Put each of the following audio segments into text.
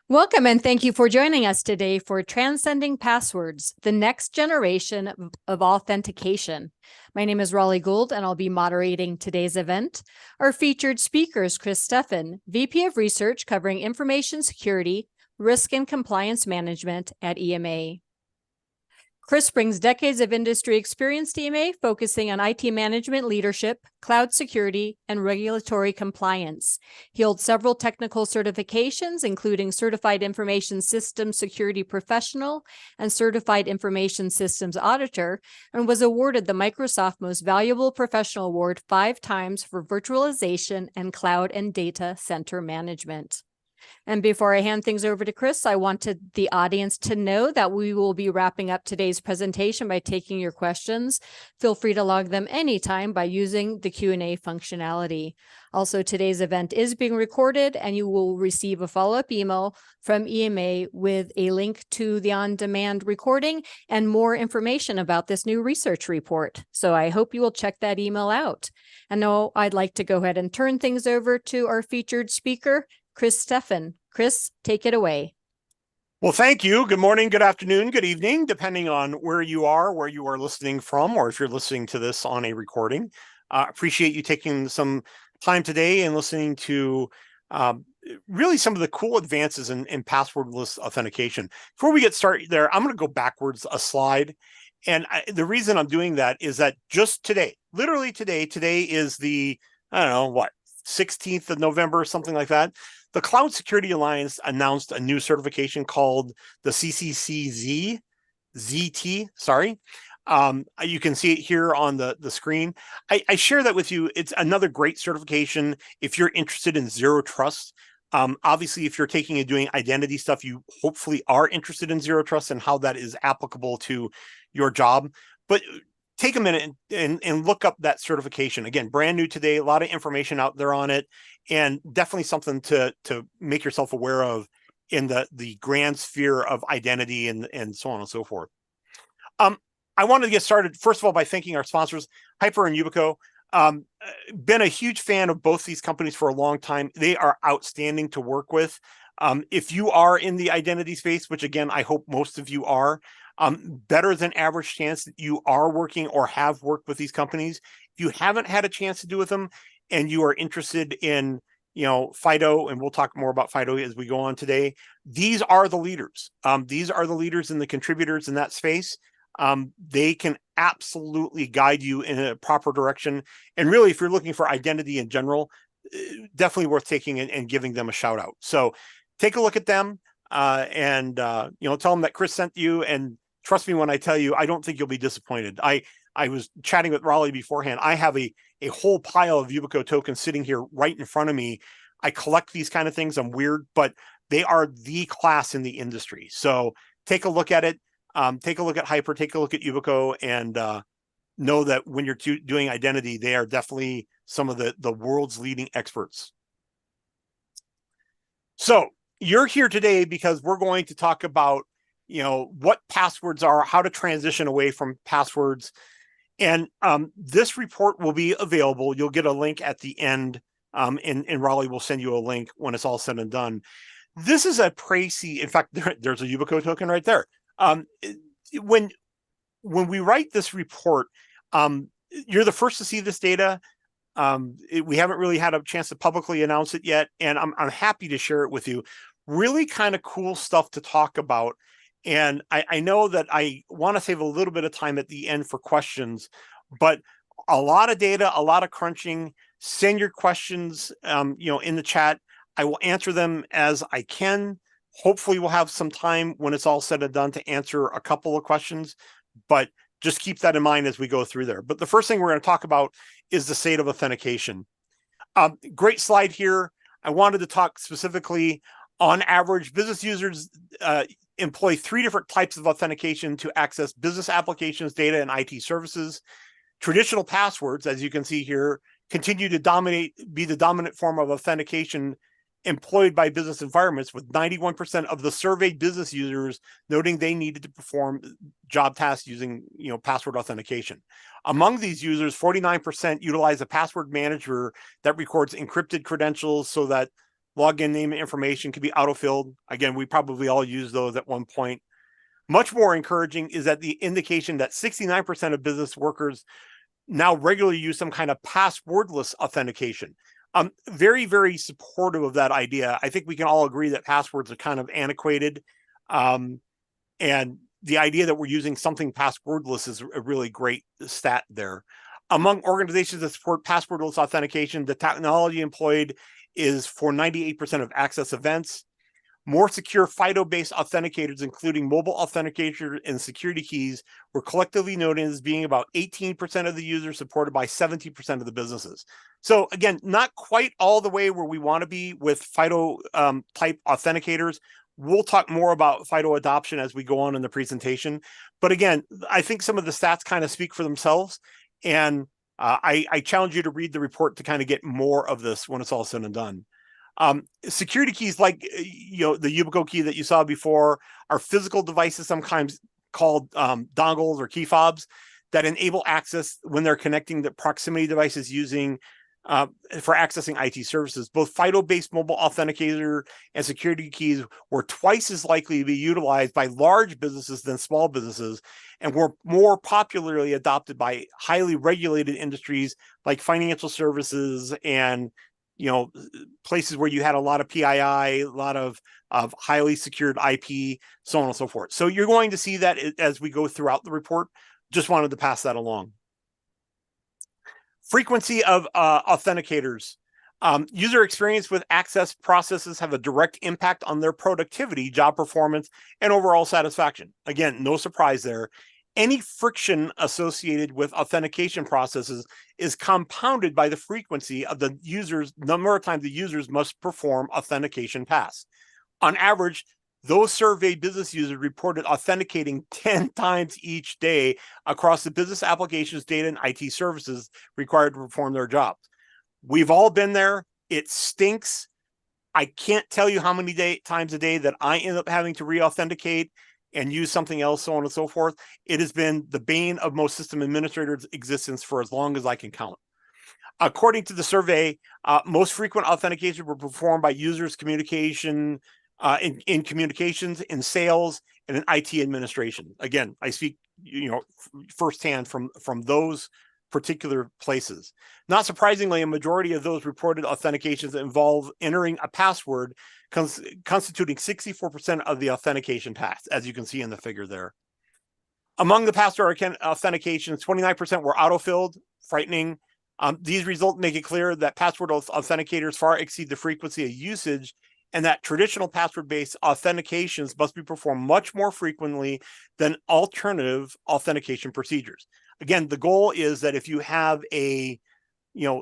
Welcome and thank you for joining us today for Transcending Passwords, the next generation of authentication. My name is Raleigh Gould and I'll be moderating today's event. Our featured speaker is Chris Steffen, VP of Research covering Information Security, Risk and Compliance Management at EMA. Chris brings decades of industry experience to EMA, focusing on IT management leadership, cloud security, and regulatory compliance. He holds several technical certifications, including Certified Information Systems Security Professional and Certified Information Systems Auditor, and was awarded the Microsoft Most Valuable Professional Award 5 times for virtualization and cloud and data center management. And before I hand things over to Chris, I wanted the audience to know that we will be wrapping up today's presentation by taking your questions. Feel free to log them anytime by using the Q&A functionality. Also, today's event is being recorded and you will receive a follow-up email from EMA with a link to the on-demand recording and more information about this new research report. So I hope you will check that email out. And now I'd like to go ahead and turn things over to our featured speaker, Chris Steffen. Chris, take it away. Well, thank you. Good morning, good afternoon, good evening, depending on where you are listening from, or if you're listening to this on a recording. Appreciate you taking some time today and listening to really some of the cool advances in passwordless authentication. Before we get started there, I'm going to go backwards a slide. And the reason I'm doing that is that just today, literally today is the, 16th of November, something like that. The Cloud Security Alliance announced a new certification called the CCCZ, ZT, sorry. You can see it here on the screen. I share that with you. It's another great certification if you're interested in zero trust. Obviously, if you're taking and doing identity stuff, you hopefully are interested in zero trust and how that is applicable to your job. But take a minute and look up that certification. Again, brand new today, a lot of information out there on it, and definitely something to make yourself aware of in the grand sphere of identity and so on and so forth. I wanted to get started, first of all, by thanking our sponsors, Hyper and Yubico. Been a huge fan of both these companies for a long time. They are outstanding to work with. If you are in the identity space, which again, I hope most of you are, better than average chance that you are working or have worked with these companies. If you haven't had a chance to do with them and you are interested in, FIDO, and we'll talk more about FIDO as we go on today, these are the leaders. These are the leaders and the contributors in that space. They can absolutely guide you in a proper direction. And really, if you're looking for identity in general, definitely worth taking and giving them a shout out. So take a look at them and tell them that Chris sent you, and trust me when I tell you, I don't think you'll be disappointed. I was chatting with Raleigh beforehand. I have a whole pile of Yubico tokens sitting here right in front of me. I collect these kind of things. I'm weird, but they are the class in the industry. So take a look at it. Take a look at Hyper, take a look at Yubico, and know that when you're doing identity, they are definitely some of the world's leading experts. So you're here today because we're going to talk about what passwords are, how to transition away from passwords. And this report will be available. You'll get a link at the end, and Raleigh will send you a link when it's all said and done. This is a précis. In fact, there's a Yubico token right there. When we write this report, you're the first to see this data. We haven't really had a chance to publicly announce it yet, and I'm happy to share it with you. Really kind of cool stuff to talk about. And I know that I want to save a little bit of time at the end for questions, but a lot of data, a lot of crunching. Send your questions, in the chat. I will answer them as I can. Hopefully we'll have some time when it's all said and done to answer a couple of questions, but just keep that in mind as we go through there. But the first thing we're going to talk about is the state of authentication. Great slide here. I wanted to talk specifically on average, business users employ 3 different types of authentication to access business applications, data, and IT services. Traditional passwords, as you can see here, continue to be the dominant form of authentication employed by business environments, with 91% of the surveyed business users noting they needed to perform job tasks using password authentication. Among these users, 49% utilize a password manager that records encrypted credentials so that login name and information can be autofilled. Again, we probably all use those at one point. Much more encouraging is that the indication that 69% of business workers now regularly use some kind of passwordless authentication. Very, very supportive of that idea. I think we can all agree that passwords are kind of antiquated. And the idea that we're using something passwordless is a really great stat there. Among organizations that support passwordless authentication, the technology employed is for 98% of access events. More secure FIDO-based authenticators, including mobile authenticator and security keys, were collectively noted as being about 18% of the users, supported by 70% of the businesses. So again, not quite all the way where we want to be with FIDO type authenticators. We'll talk more about FIDO adoption as we go on in the presentation. But again, I think some of the stats kind of speak for themselves. And I challenge you to read the report to kind of get more of this when it's all said and done. Security keys, like the Yubico key that you saw before, are physical devices, sometimes called dongles or key fobs, that enable access when they're connecting the proximity devices using for accessing IT services. Both FIDO-based mobile authenticator and security keys were twice as likely to be utilized by large businesses than small businesses, and were more popularly adopted by highly regulated industries like financial services and places where you had a lot of PII, a lot of highly secured IP, so on and so forth. So you're going to see that as we go throughout the report. Just wanted to pass that along. Frequency of authenticators. User experience with access processes have a direct impact on their productivity, job performance, and overall satisfaction. Again, no surprise there. Any friction associated with authentication processes is compounded by the frequency of the number of times the users must perform authentication tasks. On average, those surveyed business users reported authenticating 10 times each day across the business applications, data, and IT services required to perform their jobs. We've all been there. It stinks. I can't tell you how many times a day that I end up having to re-authenticate and use something else, so on and so forth. It has been the bane of most system administrators' existence for as long as I can count. According to the survey, most frequent authentications were performed by users communication, in communications, in sales, and in IT administration. Again, I speak firsthand from those particular places. Not surprisingly, a majority of those reported authentications involve entering a password, constituting 64% of the authentication tasks, as you can see in the figure there. Among the password authentications, 29% were autofilled, frightening. These results make it clear that password authenticators far exceed the frequency of usage, and that traditional password-based authentications must be performed much more frequently than alternative authentication procedures. Again, the goal is that if you have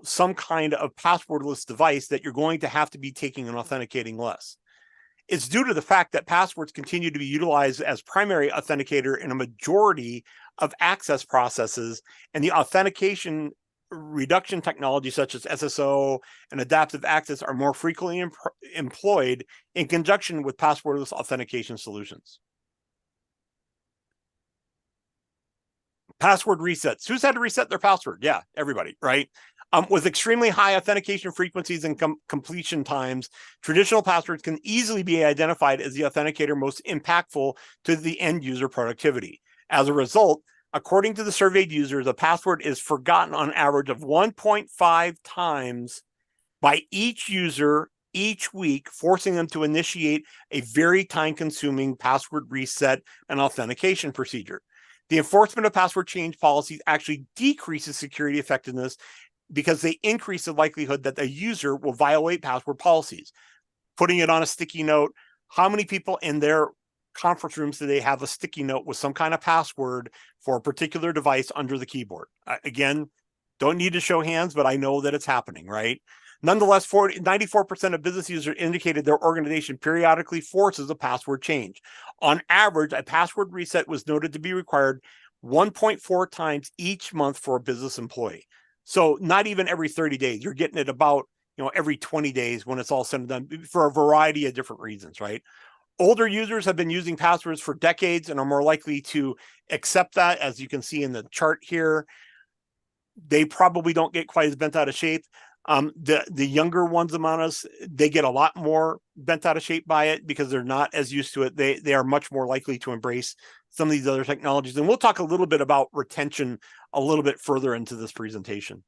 some kind of passwordless device, that you're going to have to be taking and authenticating less. It's due to the fact that passwords continue to be utilized as primary authenticator in a majority of access processes, and the authentication reduction technology such as SSO and adaptive access are more frequently employed in conjunction with passwordless authentication solutions. Password resets. Who's had to reset their password? Yeah, everybody, right? With extremely high authentication frequencies and completion times, traditional passwords can easily be identified as the authenticator most impactful to the end user productivity. As a result, according to the surveyed users, a password is forgotten on average of 1.5 times by each user each week, forcing them to initiate a very time-consuming password reset and authentication procedure. The enforcement of password change policies actually decreases security effectiveness because they increase the likelihood that the user will violate password policies. Putting it on a sticky note, how many people in their conference rooms do they have a sticky note with some kind of password for a particular device under the keyboard? Again, don't need to show hands, but I know that it's happening, right? Nonetheless, 94% of business users indicated their organization periodically forces a password change. On average, a password reset was noted to be required 1.4 times each month for a business employee. So not even every 30 days. You're getting it about every 20 days when it's all said and done, for a variety of different reasons, right? Older users have been using passwords for decades and are more likely to accept that, as you can see in the chart here. They probably don't get quite as bent out of shape. The younger ones among us, they get a lot more bent out of shape by it because they're not as used to it. They are much more likely to embrace some of these other technologies. And we'll talk a little bit about retention a little bit further into this presentation.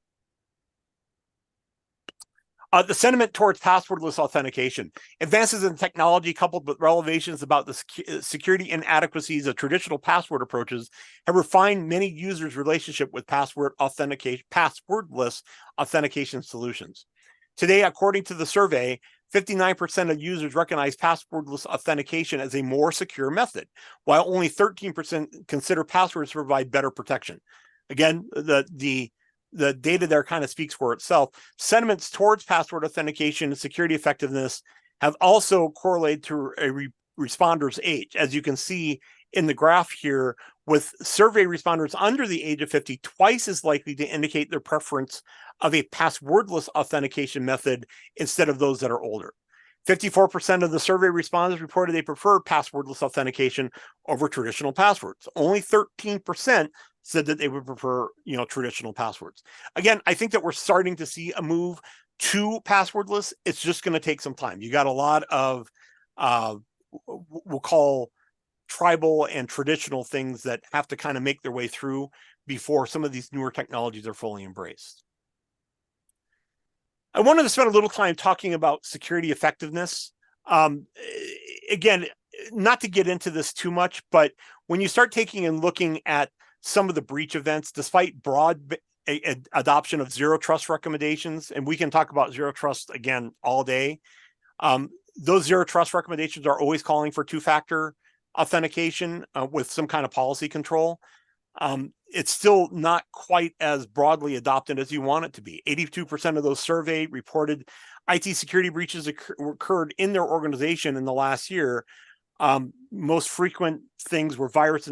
The sentiment towards passwordless authentication. Advances in technology coupled with revelations about the security inadequacies of traditional password approaches have refined many users' relationship with passwordless authentication solutions. Today, according to the survey, 59% of users recognize passwordless authentication as a more secure method, while only 13% consider passwords to provide better protection. Again, the data there kind of speaks for itself. Sentiments towards password authentication and security effectiveness have also correlated to a responder's age. As you can see in the graph here, with survey responders under the age of 50, twice as likely to indicate their preference of a passwordless authentication method instead of those that are older. 54% of the survey respondents reported they prefer passwordless authentication over traditional passwords. Only 13% said that they would prefer, traditional passwords. Again, I think that we're starting to see a move to passwordless. It's just going to take some time. You got a lot of, we'll call tribal and traditional things that have to kind of make their way through before some of these newer technologies are fully embraced. I wanted to spend a little time talking about security effectiveness. Again, not to get into this too much, but when you start taking and looking at some of the breach events, despite broad adoption of zero trust recommendations, and we can talk about zero trust again all day, those zero trust recommendations are always calling for two-factor authentication with some kind of policy control. It's still not quite as broadly adopted as you want it to be. 82% of those surveyed reported IT security breaches occurred in their organization in the last year. Most frequent things were virus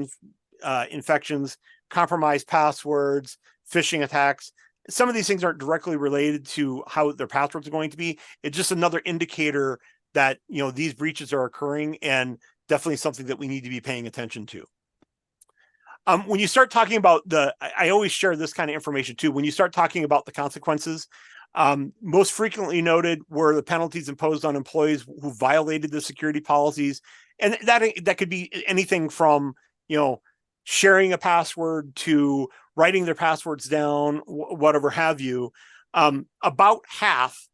infections, compromised passwords, phishing attacks. Some of these things aren't directly related to how their passwords are going to be. It's just another indicator that these breaches are occurring, and definitely something that we need to be paying attention to. When you start talking about I always share this kind of information too. When you start talking about the consequences, most frequently noted were the penalties imposed on employees who violated the security policies, and that could be anything from sharing a password to writing their passwords down, whatever have you. About half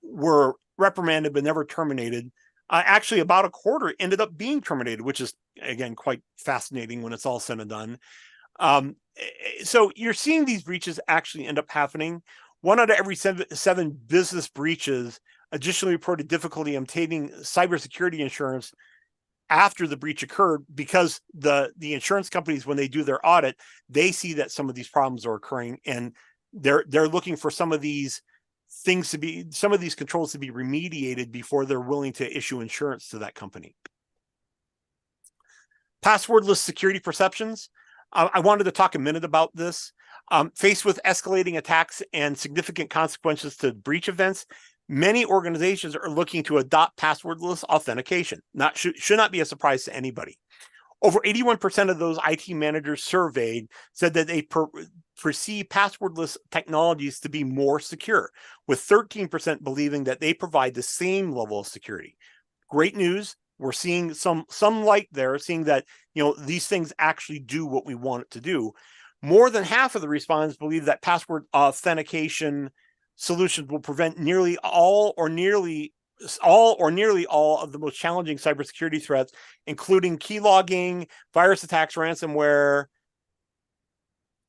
were reprimanded but never terminated. Actually, about a quarter ended up being terminated, which is, again, quite fascinating when it's all said and done. So you're seeing these breaches actually end up happening. 1 out of every seven business breaches additionally reported difficulty obtaining cybersecurity insurance after the breach occurred, because the insurance companies, when they do their audit, they see that some of these problems are occurring, and they're looking for some of these controls to be remediated before they're willing to issue insurance to that company. Passwordless security perceptions. I wanted to talk a minute about this. Faced with escalating attacks and significant consequences to breach events, many organizations are looking to adopt passwordless authentication. Should not be a surprise to anybody. Over 81% of those IT managers surveyed said that they perceive passwordless technologies to be more secure, with 13% believing that they provide the same level of security. Great news. We're seeing some light there, seeing that these things actually do what we want it to do. More than half of the respondents believe that password authentication solutions will prevent nearly all of the most challenging cybersecurity threats, including key logging, virus attacks, ransomware,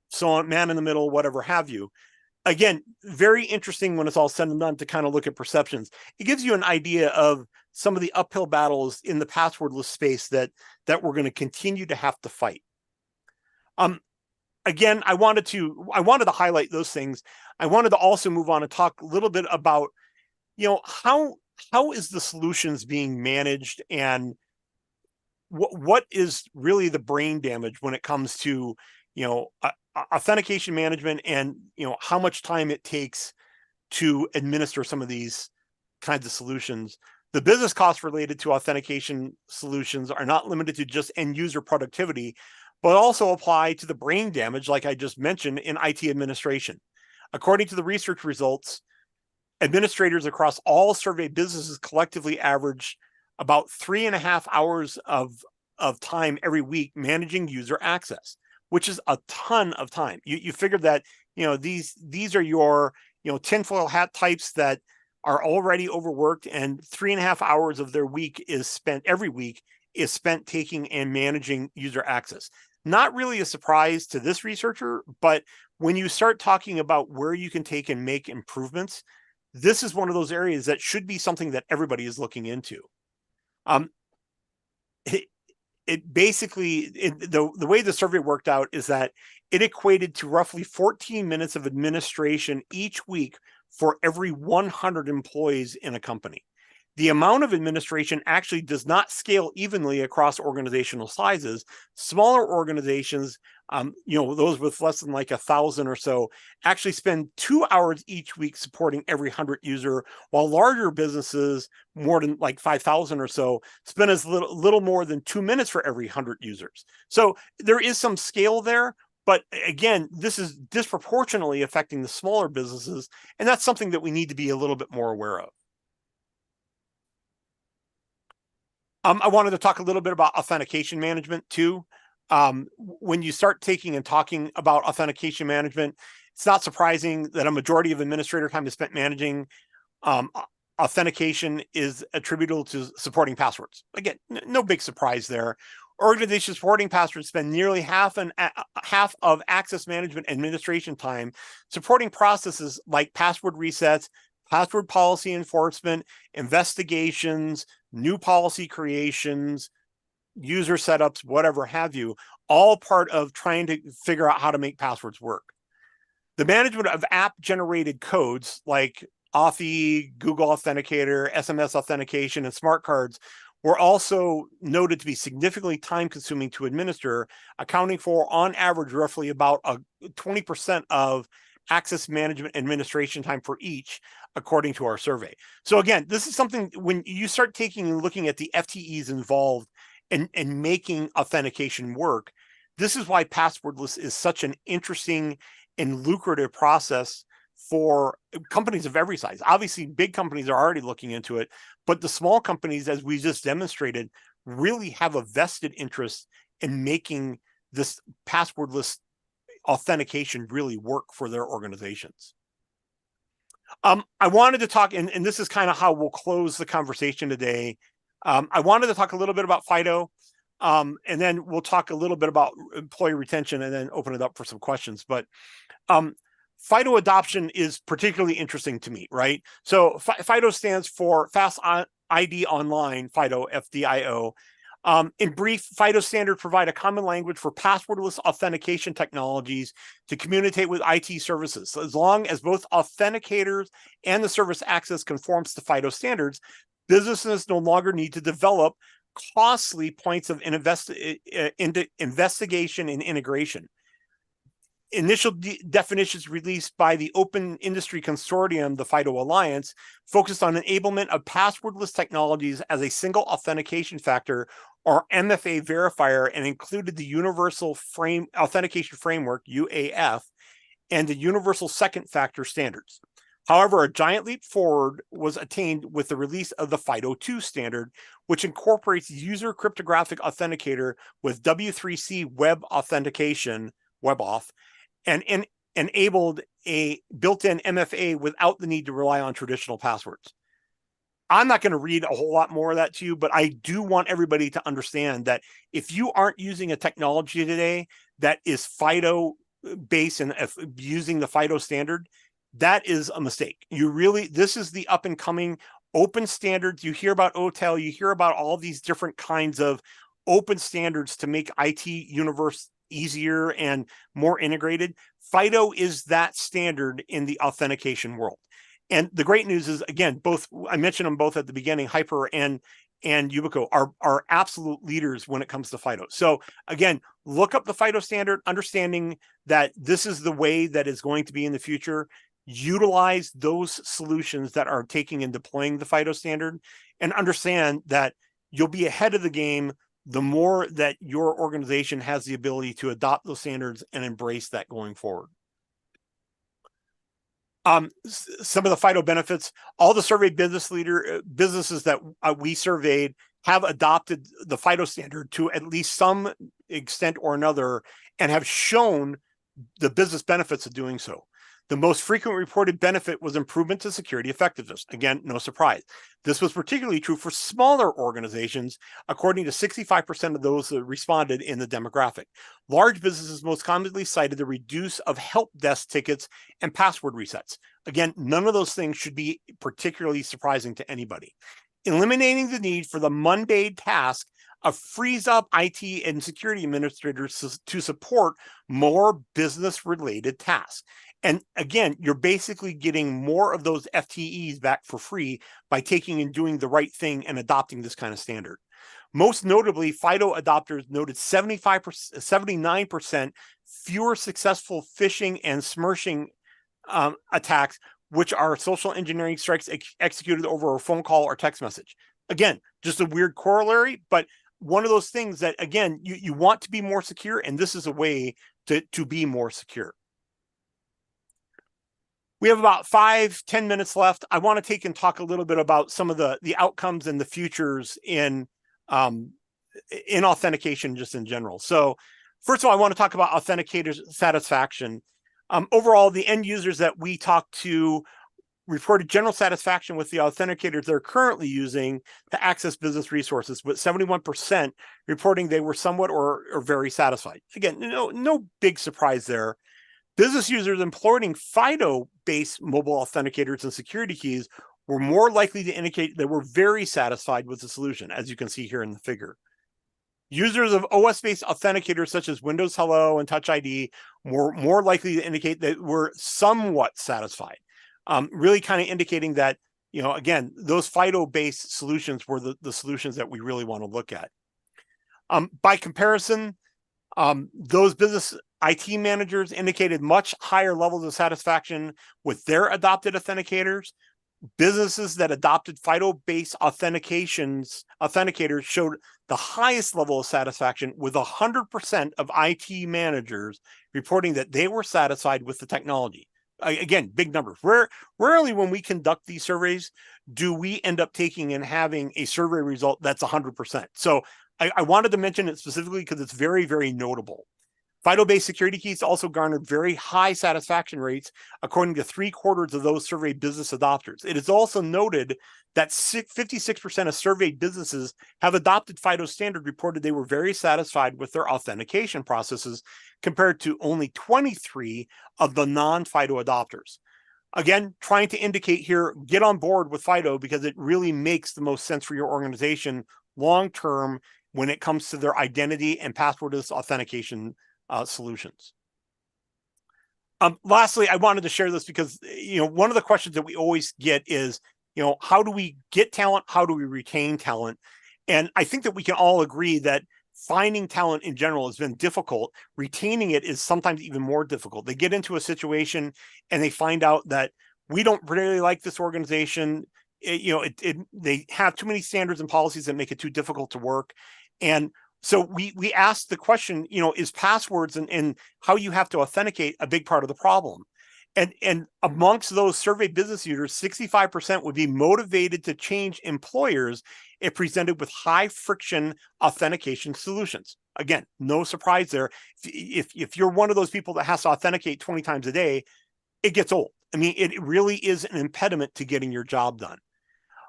so on, man in the middle, whatever have you. Again, very interesting when it's all said and done to kind of look at perceptions. It gives you an idea of some of the uphill battles in the passwordless space that we're going to continue to have to fight. Again, I wanted to highlight those things. I wanted to also move on and talk a little bit about, how is the solutions being managed, and what is really the brain damage when it comes to, authentication management, and, how much time it takes to administer some of these kinds of solutions. The business costs related to authentication solutions are not limited to just end user productivity, but also apply to the brain damage, like I just mentioned, in IT administration. According to the research results, Administrators across all surveyed businesses collectively average about 3.5 hours of time every week managing user access, which is a ton of time. You figure that, these are your, tinfoil hat types that are already overworked, and 3.5 hours of their week is spent every week is spent taking and managing user access. Not really a surprise to this researcher, but when you start talking about where you can take and make improvements, this is one of those areas that should be something that everybody is looking into. It basically, the way the survey worked out is that it equated to roughly 14 minutes of administration each week for every 100 employees in a company. The amount of administration actually does not scale evenly across organizational sizes. Smaller organizations, those with less than like 1,000 or so, actually spend 2 hours each week supporting every 100 user, while larger businesses, more than like 5,000 or so, spend as little more than 2 minutes for every 100 users. So there is some scale there, but again, this is disproportionately affecting the smaller businesses, and that's something that we need to be a little bit more aware of. I wanted to talk a little bit about authentication management too. When you start taking and talking about authentication management, it's not surprising that a majority of administrator time is spent managing authentication is attributable to supporting passwords. Again, no big surprise there. Organizations supporting passwords spend nearly half of access management administration time supporting processes like password resets, password policy enforcement, investigations, new policy creations, user setups, whatever have you, all part of trying to figure out how to make passwords work. The management of app-generated codes like Authy, Google Authenticator, SMS authentication, and smart cards were also noted to be significantly time-consuming to administer, accounting for, on average, roughly about 20% of access management administration time for each, according to our survey. So again, this is something when you start taking and looking at the FTEs involved in making authentication work, this is why passwordless is such an interesting and lucrative process for companies of every size. Obviously, big companies are already looking into it, but the small companies, as we just demonstrated, really have a vested interest in making this passwordless authentication really work for their organizations. I wanted to talk, and this is kind of how we'll close the conversation today. I wanted to talk a little bit about FIDO, and then we'll talk a little bit about employee retention and then open it up for some questions. But FIDO adoption is particularly interesting to me, right? So FIDO stands for Fast ID Online, FIDO, FDIO. In brief, FIDO standards provide a common language for passwordless authentication technologies to communicate with IT services. So as long as both authenticators and the service access conforms to FIDO standards, businesses no longer need to develop costly points of investigation and integration. Initial definitions released by the Open Industry Consortium, the FIDO Alliance, focused on enablement of passwordless technologies as a single authentication factor, or MFA verifier, and included the Universal Authentication Framework, UAF, and the Universal Second Factor standards. However, a giant leap forward was attained with the release of the FIDO2 standard, which incorporates user cryptographic authenticator with W3C web authentication, WebAuth, and enabled a built-in MFA without the need to rely on traditional passwords. I'm not going to read a whole lot more of that to you, but I do want everybody to understand that if you aren't using a technology today that is FIDO based and using the FIDO standard, that is a mistake. This is the up and coming open standards. You hear about OTEL, you hear about all these different kinds of open standards to make IT universe easier and more integrated. FIDO is that standard in the authentication world. And the great news is, again, I mentioned them both at the beginning, Hyper and Yubico are absolute leaders when it comes to FIDO. So again, look up the FIDO standard, understanding that this is the way that is going to be in the future. Utilize those solutions that are taking and deploying the FIDO standard, and understand that you'll be ahead of the game the more that your organization has the ability to adopt those standards and embrace that going forward. Some of the FIDO benefits, all the surveyed businesses that we surveyed have adopted the FIDO standard to at least some extent or another and have shown the business benefits of doing so. The most frequent reported benefit was improvement to security effectiveness. Again, no surprise. This was particularly true for smaller organizations, according to 65% of those that responded in the demographic. Large businesses most commonly cited the reduce of help desk tickets and password resets. Again, none of those things should be particularly surprising to anybody. Eliminating the need for the mundane task of frees up IT and security administrators to support more business-related tasks. And again, you're basically getting more of those FTEs back for free by taking and doing the right thing and adopting this kind of standard. Most notably, FIDO adopters noted 79% fewer successful phishing and smirching attacks, which are social engineering strikes executed over a phone call or text message. Again, just a weird corollary, but one of those things that, again, you want to be more secure, and this is a way to be more secure. We have about 5-10 minutes left. I want to take and talk a little bit about some of the outcomes and the futures in authentication just in general. So first of all, I want to talk about authenticators' satisfaction. Overall, the end users that we talked to reported general satisfaction with the authenticators they're currently using to access business resources, with 71% reporting they were somewhat or very satisfied. Again, no big surprise there. Business users employing FIDO-based mobile authenticators and security keys were more likely to indicate they were very satisfied with the solution, as you can see here in the figure. Users of OS-based authenticators such as Windows Hello and Touch ID were more likely to indicate that we're somewhat satisfied, really kind of indicating that, again, those FIDO-based solutions were the solutions that we really want to look at. By comparison, those business IT managers indicated much higher levels of satisfaction with their adopted authenticators. Businesses that adopted FIDO-based authenticators showed the highest level of satisfaction, with 100% of IT managers reporting that they were satisfied with the technology. Again, big numbers. Rarely when we conduct these surveys do we end up taking and having a survey result that's 100%. So I wanted to mention it specifically because it's very, very notable. FIDO-based security keys also garnered very high satisfaction rates, according to 3/4 of those surveyed business adopters. It is also noted that 56% of surveyed businesses have adopted FIDO standard reported they were very satisfied with their authentication processes, compared to only 23 of the non-FIDO adopters. Again, trying to indicate here, get on board with FIDO because it really makes the most sense for your organization long-term when it comes to their identity and passwordless authentication solutions. Lastly, I wanted to share this because, one of the questions that we always get is, how do we get talent? How do we retain talent? And I think that we can all agree that finding talent in general has been difficult. Retaining it is sometimes even more difficult. They get into a situation and they find out that we don't really like this organization. They have too many standards and policies that make it too difficult to work. And so we asked the question, is passwords and how you have to authenticate a big part of the problem? And amongst those surveyed business users, 65% would be motivated to change employers if presented with high friction authentication solutions. Again, no surprise there. If you're one of those people that has to authenticate 20 times a day, it gets old. I mean, it really is an impediment to getting your job done.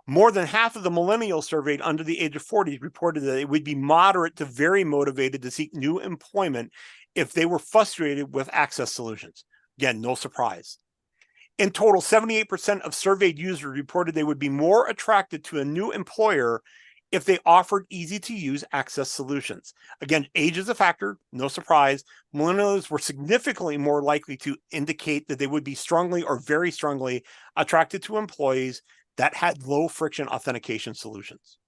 More than half of the millennials surveyed under the age of 40 reported that they would be moderate to very motivated to seek new employment if they were frustrated with access solutions. Again, no surprise. In total, 78% of surveyed users reported they would be more attracted to a new employer if they offered easy-to-use access solutions. Again, age is a factor, no surprise. Millennials were significantly more likely to indicate that they would be strongly or very strongly attracted to employees that had low friction authentication solutions.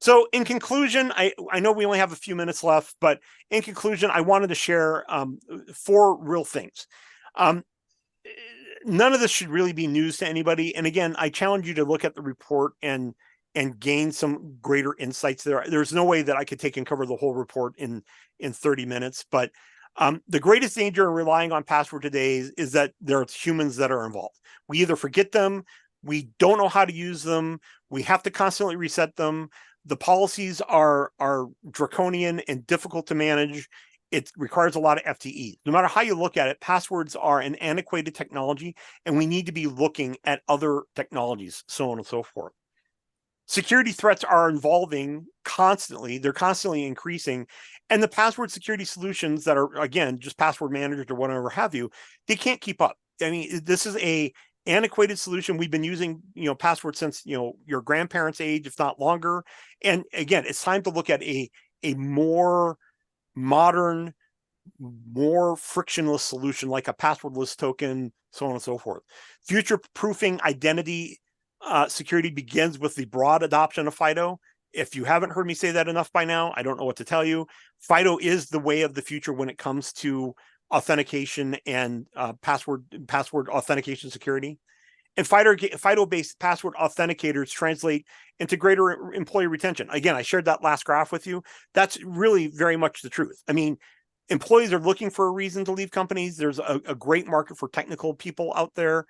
So in conclusion, I know we only have a few minutes left, but in conclusion, I wanted to share 4 real things. None of this should really be news to anybody. And again, I challenge you to look at the report and gain some greater insights there. There's no way that I could take and cover the whole report in 30 minutes, but The greatest danger in relying on password today is that there's humans that are involved. We either forget them, we don't know how to use them, we have to constantly reset them. The policies are draconian and difficult to manage. It requires a lot of FTE. No matter how you look at it, passwords are an antiquated technology, and we need to be looking at other technologies, so on and so forth. Security threats are evolving constantly. They're constantly increasing. And the password security solutions that are, again, just password managers or whatever have you, they can't keep up. I mean, this is a antiquated solution. We've been using, passwords since, your grandparents' age, if not longer. And again, it's time to look at a more modern, more frictionless solution like a passwordless token, so on and so forth. Future-proofing identity security begins with the broad adoption of FIDO. If you haven't heard me say that enough by now, I don't know what to tell you. FIDO is the way of the future when it comes to authentication and password authentication security. And FIDO-based password authenticators translate into greater employee retention. Again, I shared that last graph with you. That's really very much the truth. I mean, employees are looking for a reason to leave companies. There's a great market for technical people out there.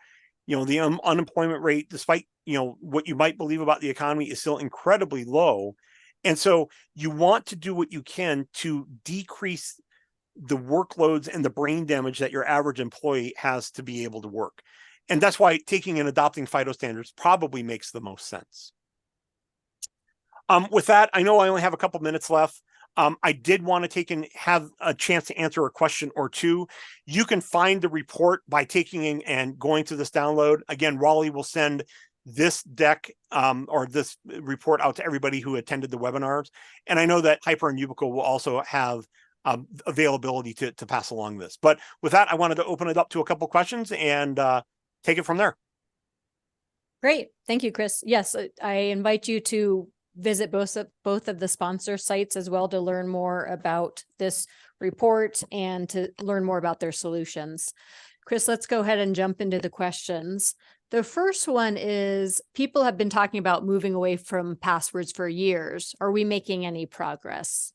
The unemployment rate, despite, what you might believe about the economy, is still incredibly low. And so you want to do what you can to decrease the workloads and the brain damage that your average employee has to be able to work. And that's why taking and adopting FIDO standards probably makes the most sense. With that, I know I only have a couple minutes left. I did want to take and have a chance to answer a question or two. You can find the report by taking and going to this download. Again, Raleigh will send this deck or this report out to everybody who attended the webinars. And I know that Hyper and Yubico will also have availability to pass along this. But with that, I wanted to open it up to a couple questions and take it from there. Great. Thank you, Chris. Yes, I invite you to visit both of the sponsor sites as well to learn more about this report and to learn more about their solutions. Chris, let's go ahead and jump into the questions. The first one is, people have been talking about moving away from passwords for years. Are we making any progress?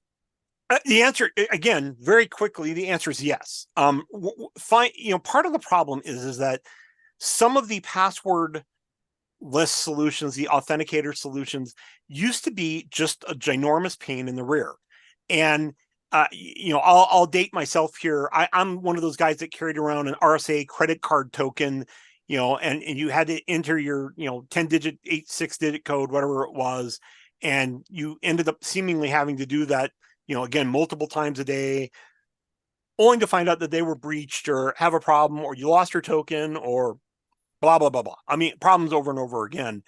The answer, again, very quickly, the answer is yes. Part of the problem is that some of the password list solutions, the authenticator solutions, used to be just a ginormous pain in the rear. And I'll date myself here. I'm one of those guys that carried around an RSA credit card token, and you had to enter your 10-digit, 6-digit code, whatever it was, and you ended up seemingly having to do that, again, multiple times a day, only to find out that they were breached or have a problem, or you lost your token, or blah, blah, blah, blah. I mean, problems over and over again.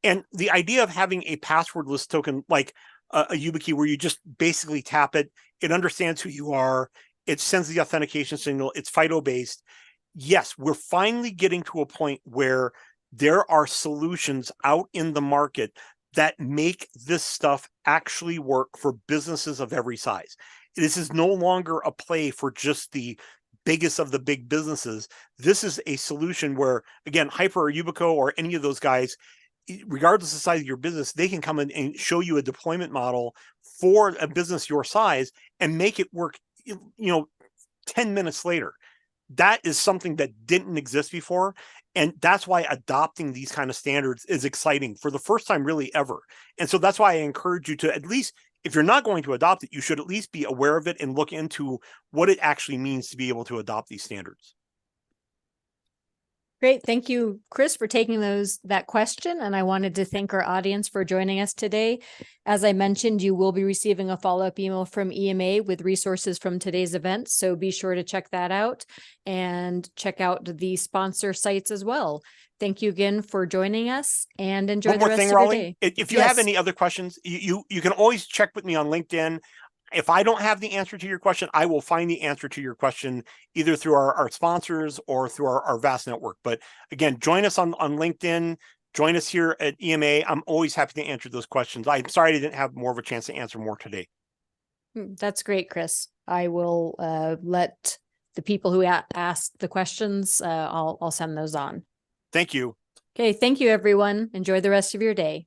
And the idea of having a passwordless token like a YubiKey, where you just basically tap it, it understands who you are, it sends the authentication signal, it's FIDO-based. Yes, we're finally getting to a point where there are solutions out in the market that make this stuff actually work for businesses of every size. This is no longer a play for just the biggest of the big businesses. This is a solution where, again, Hyper or Yubico or any of those guys, regardless of the size of your business, they can come in and show you a deployment model for a business your size and make it work, 10 minutes later. That is something that didn't exist before. And that's why adopting these kind of standards is exciting for the first time really ever. And so that's why I encourage you to, at least if you're not going to adopt it, you should at least be aware of it and look into what it actually means to be able to adopt these standards. Great. Thank you, Chris, for taking that question. And I wanted to thank our audience for joining us today. As I mentioned, you will be receiving a follow-up email from EMA with resources from today's event. So be sure to check that out and check out the sponsor sites as well. Thank you again for joining us, and enjoy the rest of your day. If you have any other questions, you can always check with me on LinkedIn. If I don't have the answer to your question, I will find the answer to your question either through our sponsors or through our vast network. But again, join us on LinkedIn, join us here at EMA. I'm always happy to answer those questions. I'm sorry I didn't have more of a chance to answer more today. That's great, Chris. I will let the people who asked the questions, I'll send those on. Thank you. Okay, thank you, everyone. Enjoy the rest of your day.